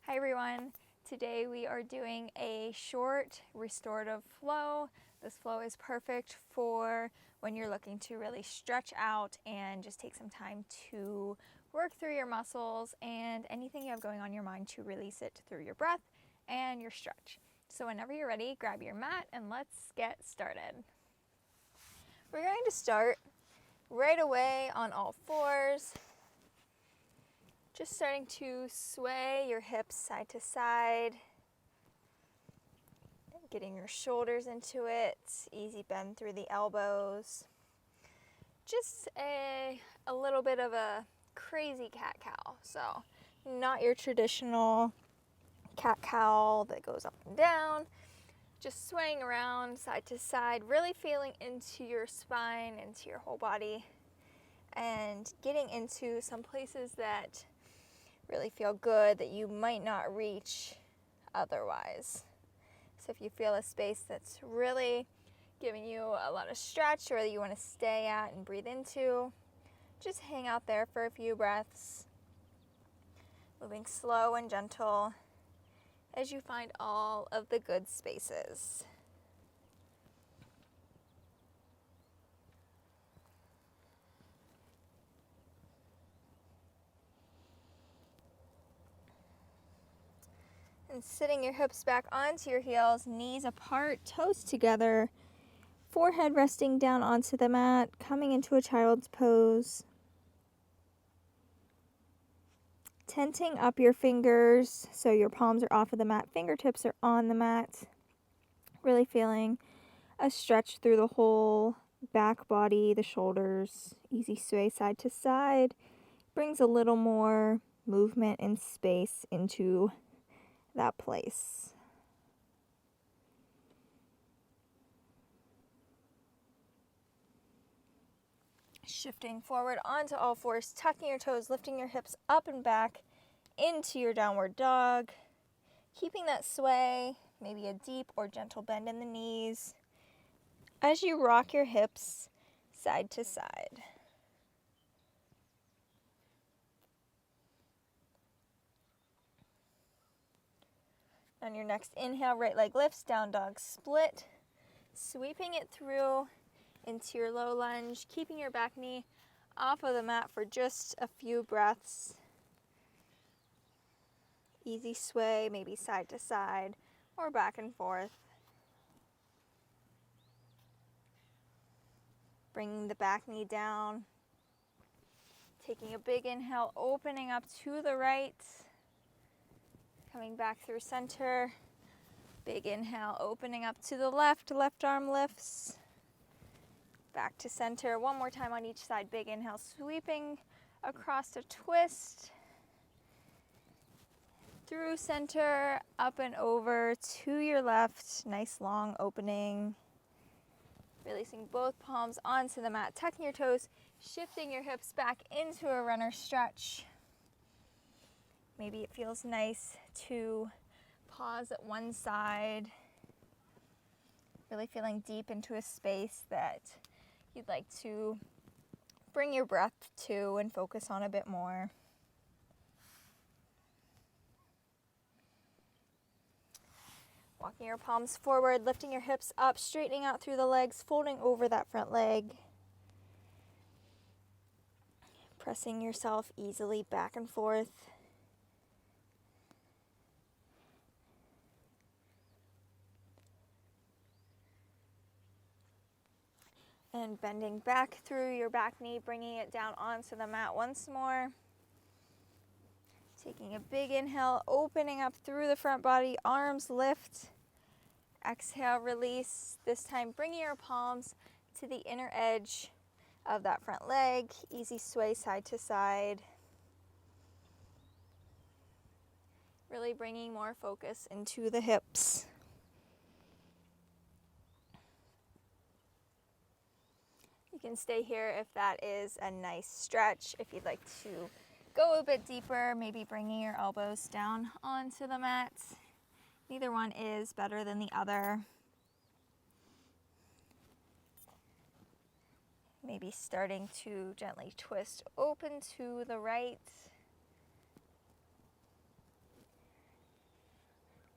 Hi everyone, today we are doing a short restorative flow. This flow is perfect for when you're looking to really stretch out and just take some time to work through your muscles and anything you have going on in your mind to release it through your breath and your stretch. So whenever you're ready, grab your mat and let's get started. We're going to start right away on all fours. Just starting to sway your hips side to side, getting your shoulders into it, easy bend through the elbows. Just a little bit of a crazy cat-cow. So not your traditional cat-cow that goes up and down, just swaying around side to side, really feeling into your spine, into your whole body, and getting into some places that really feel good that you might not reach otherwise. So if you feel a space that's really giving you a lot of stretch or that you want to stay at and breathe into, just hang out there for a few breaths, moving slow and gentle as you find all of the good spaces. And sitting your hips back onto your heels, knees apart, toes together, forehead resting down onto the mat, coming into a child's pose. Tenting up your fingers so your palms are off of the mat, fingertips are on the mat. Really feeling a stretch through the whole back body, the shoulders, easy sway side to side. Brings a little more movement and space into that place. Shifting forward onto all fours, tucking your toes, lifting your hips up and back into your downward dog. Keeping that sway, maybe a deep or gentle bend in the knees as you rock your hips side to side. On your next inhale, right leg lifts, down dog split, sweeping it through into your low lunge, keeping your back knee off of the mat for just a few breaths. Easy sway, maybe side to side or back and forth. Bringing the back knee down, taking a big inhale, opening up to the right, coming back through center. Big inhale, opening up to the left, left arm lifts. Back to center, one more time on each side. Big inhale, sweeping across a twist. Through center, up and over to your left. Nice long opening. Releasing both palms onto the mat, tucking your toes, shifting your hips back into a runner stretch. Maybe it feels nice to pause at one side. Really feeling deep into a space that you'd like to bring your breath to and focus on a bit more. Walking your palms forward, lifting your hips up, straightening out through the legs, folding over that front leg. Pressing yourself easily back and forth. And bending back through your back knee, bringing it down onto the mat once more. Taking a big inhale, opening up through the front body, arms lift. Exhale, release. This time, bringing your palms to the inner edge of that front leg. Easy sway side to side. Really bringing more focus into the hips. You can stay here if that is a nice stretch. If you'd like to go a bit deeper, maybe bringing your elbows down onto the mat. Neither one is better than the other. Maybe starting to gently twist open to the right.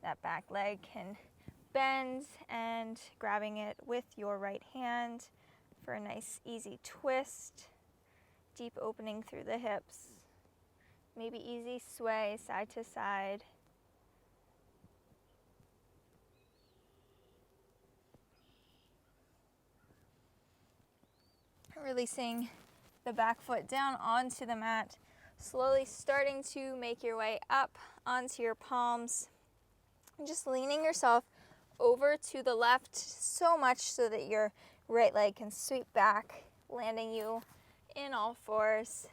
That back leg can bend, and grabbing it with your right hand for a nice easy twist. Deep opening through the hips. Maybe easy sway side to side. Releasing the back foot down onto the mat. Slowly starting to make your way up onto your palms. And just leaning yourself over to the left so much so that your right leg can sweep back, landing you in all fours.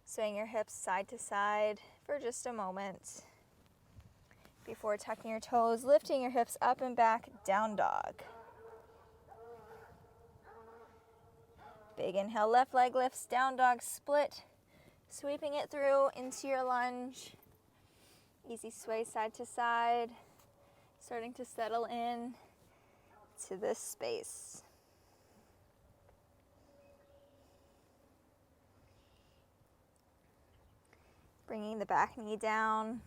Swaying your hips side to side for just a moment. Before tucking your toes, lifting your hips up and back, down dog. Big inhale, left leg lifts, down dog split. Sweeping it through into your lunge. Easy sway side to side. Starting to settle in to this space. Bringing the back knee down.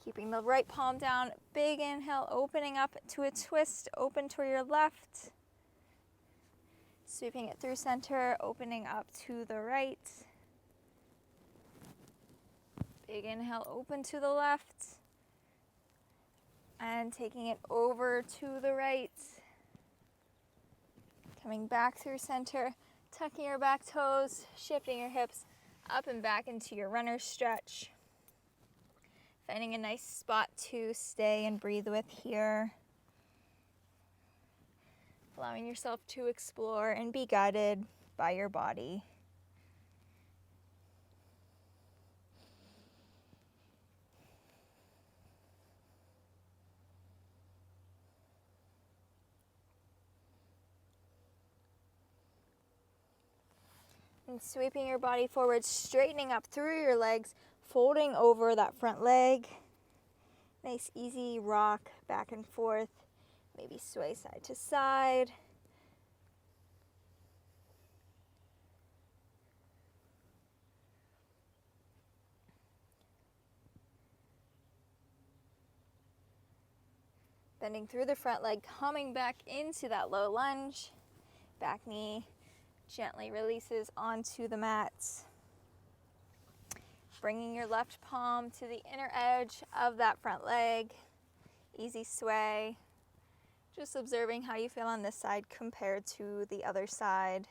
Keeping the right palm down. Big inhale, opening up to a twist. Open to your left. Sweeping it through center, opening up to the right. Big inhale, open to the left. And taking it over to the right. Coming back through center, tucking your back toes, shifting your hips up and back into your runner stretch. Finding a nice spot to stay and breathe with here. Allowing yourself to explore and be guided by your body. And sweeping your body forward, straightening up through your legs, folding over that front leg. Nice easy rock back and forth. Maybe sway side to side. Bending through the front leg, coming back into that low lunge. Back knee gently releases onto the mat. Bringing your left palm to the inner edge of that front leg. Easy sway. Just observing how you feel on this side compared to the other side.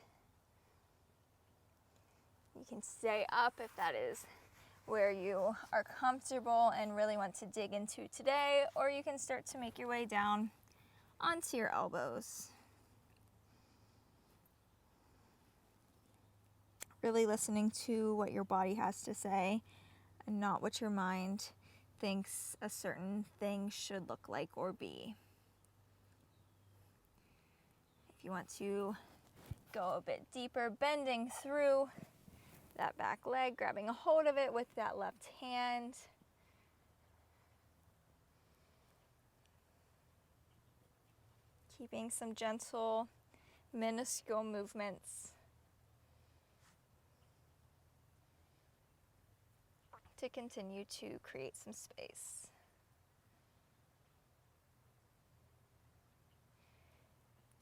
You can stay up if that is where you are comfortable and really want to dig into today, or you can start to make your way down onto your elbows. Really listening to what your body has to say and not what your mind thinks a certain thing should look like or be. If you want to go a bit deeper, bending through that back leg, grabbing a hold of it with that left hand. Keeping some gentle, minuscule movements to continue to create some space.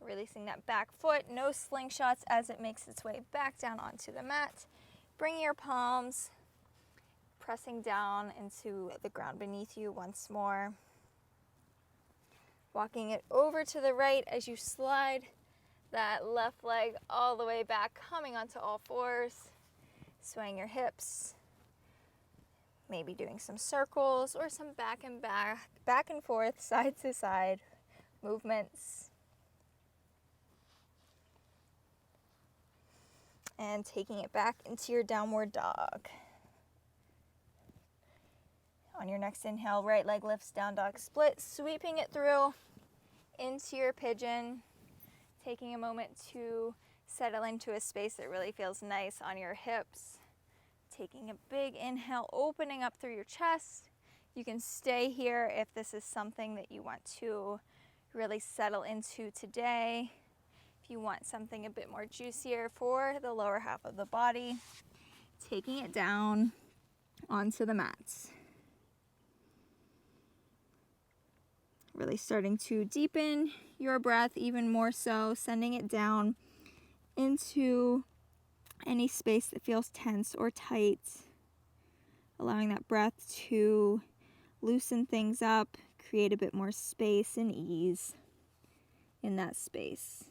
Releasing that back foot, no slingshots as it makes its way back down onto the mat. Bringing your palms, pressing down into the ground beneath you once more. Walking it over to the right as you slide that left leg all the way back, coming onto all fours, swaying your hips. Maybe doing some circles or some back and forth, side to side movements. And taking it back into your downward dog. On your next inhale, right leg lifts, down dog split, sweeping it through into your pigeon. Taking a moment to settle into a space that really feels nice on your hips. Taking a big inhale, opening up through your chest. You can stay here if this is something that you want to really settle into today. If you want something a bit more juicier for the lower half of the body, taking it down, onto the mats. Really starting to deepen your breath even more so, sending it down into any space that feels tense or tight, allowing that breath to loosen things up, create a bit more space and ease in that space.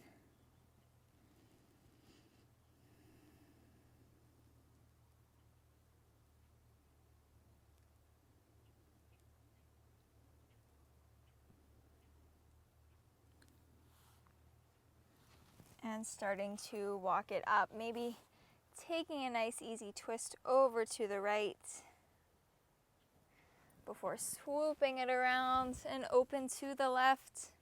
And starting to walk it up, maybe taking a nice easy twist over to the right before swooping it around and open to the left.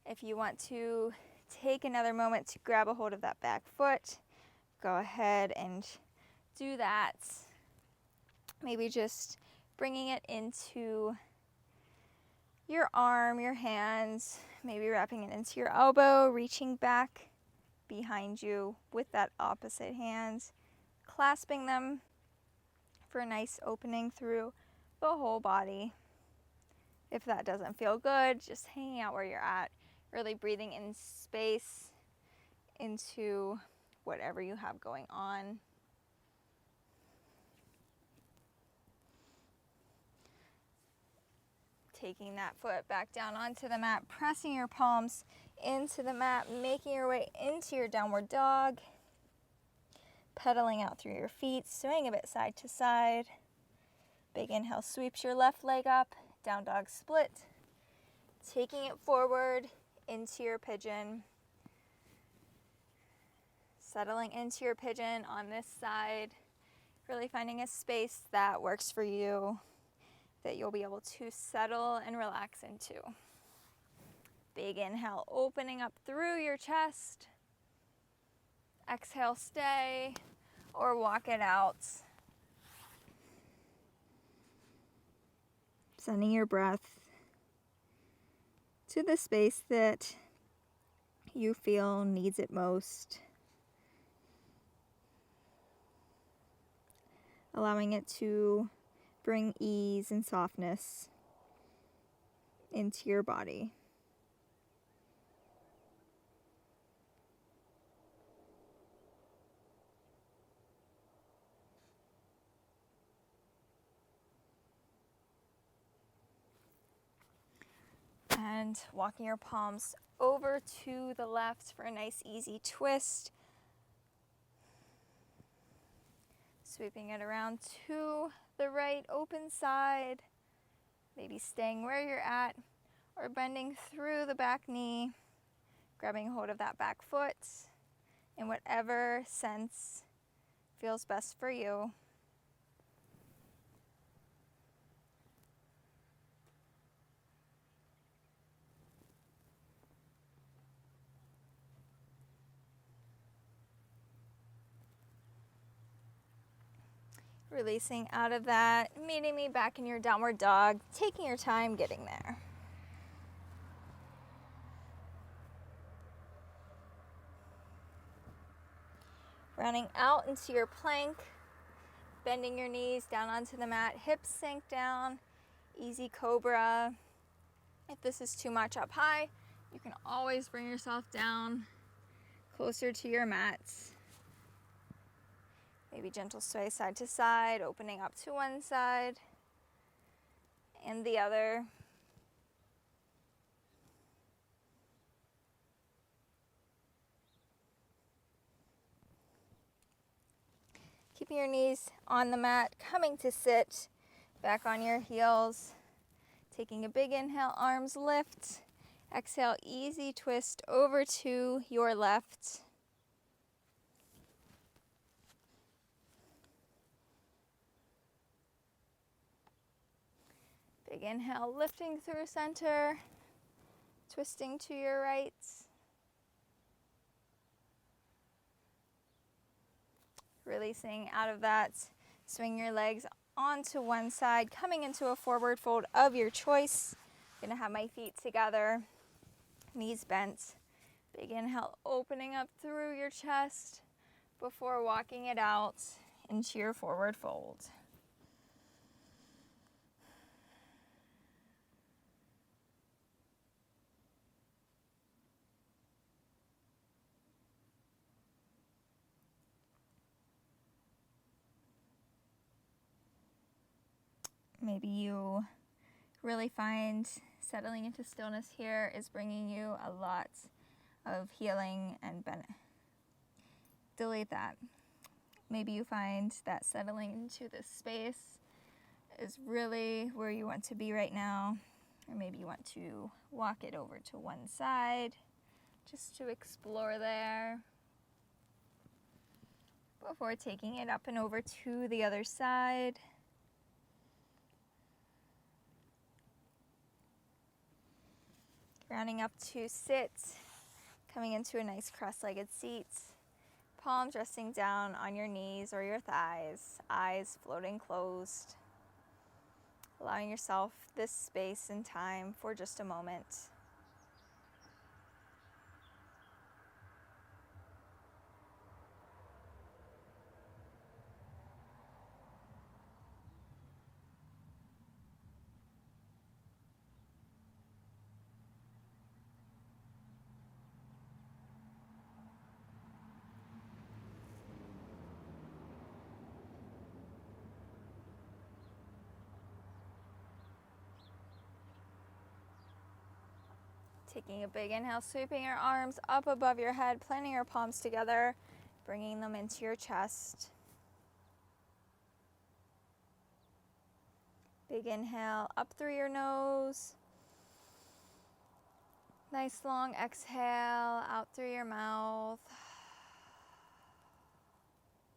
If you want to take another moment to grab a hold of that back foot, go ahead and do that. Maybe just bringing it into your arm, your hands, maybe wrapping it into your elbow, reaching back behind you with that opposite hand, clasping them for a nice opening through the whole body. If that doesn't feel good, just hanging out where you're at, really breathing in space into whatever you have going on. Taking that foot back down onto the mat, pressing your palms into the mat, making your way into your downward dog, pedaling out through your feet, swaying a bit side to side. Big inhale sweeps your left leg up, down dog split, taking it forward into your pigeon, settling into your pigeon on this side, really finding a space that works for you, that you'll be able to settle and relax into. Big inhale, opening up through your chest. Exhale, stay or walk it out. Sending your breath to the space that you feel needs it most. Allowing it to bring ease and softness into your body. And walking your palms over to the left for a nice easy twist. Sweeping it around to the right, open side. Maybe staying where you're at or bending through the back knee, grabbing hold of that back foot in whatever sense feels best for you. Releasing out of that, meeting me back in your downward dog, taking your time getting there. Rounding out into your plank, bending your knees down onto the mat, hips sink down, easy cobra. If this is too much up high, you can always bring yourself down closer to your mats. Maybe gentle sway side to side, opening up to one side and the other. Keeping your knees on the mat, coming to sit, back on your heels. Taking a big inhale, arms lift. Exhale, easy twist over to your left. Big inhale, lifting through center, twisting to your right. Releasing out of that, swing your legs onto one side, coming into a forward fold of your choice. I'm gonna have my feet together, knees bent. Big inhale, opening up through your chest before walking it out into your forward fold. Maybe you really find settling into stillness here is bringing you a lot of healing and benefit. Delete that. Maybe you find that settling into this space is really where you want to be right now. Or maybe you want to walk it over to one side just to explore there before taking it up and over to the other side. Rounding up to sit, coming into a nice cross-legged seat. Palms resting down on your knees or your thighs, eyes floating closed. Allowing yourself this space and time for just a moment. Taking a big inhale, sweeping your arms up above your head, planting your palms together, bringing them into your chest. Big inhale up through your nose. Nice long exhale out through your mouth.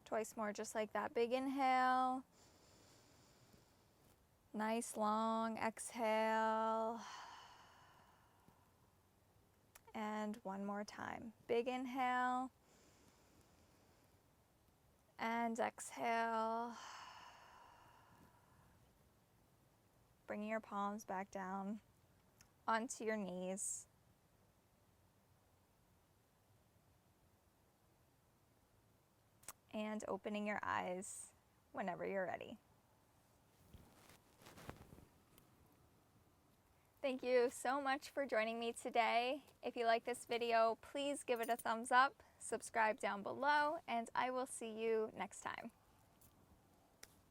Twice more, just like that. Big inhale. Nice long exhale. And one more time. Big inhale. And exhale. Bringing your palms back down onto your knees. And opening your eyes whenever you're ready. Thank you so much for joining me today. If you like this video, please give it a thumbs up, subscribe down below, and I will see you next time.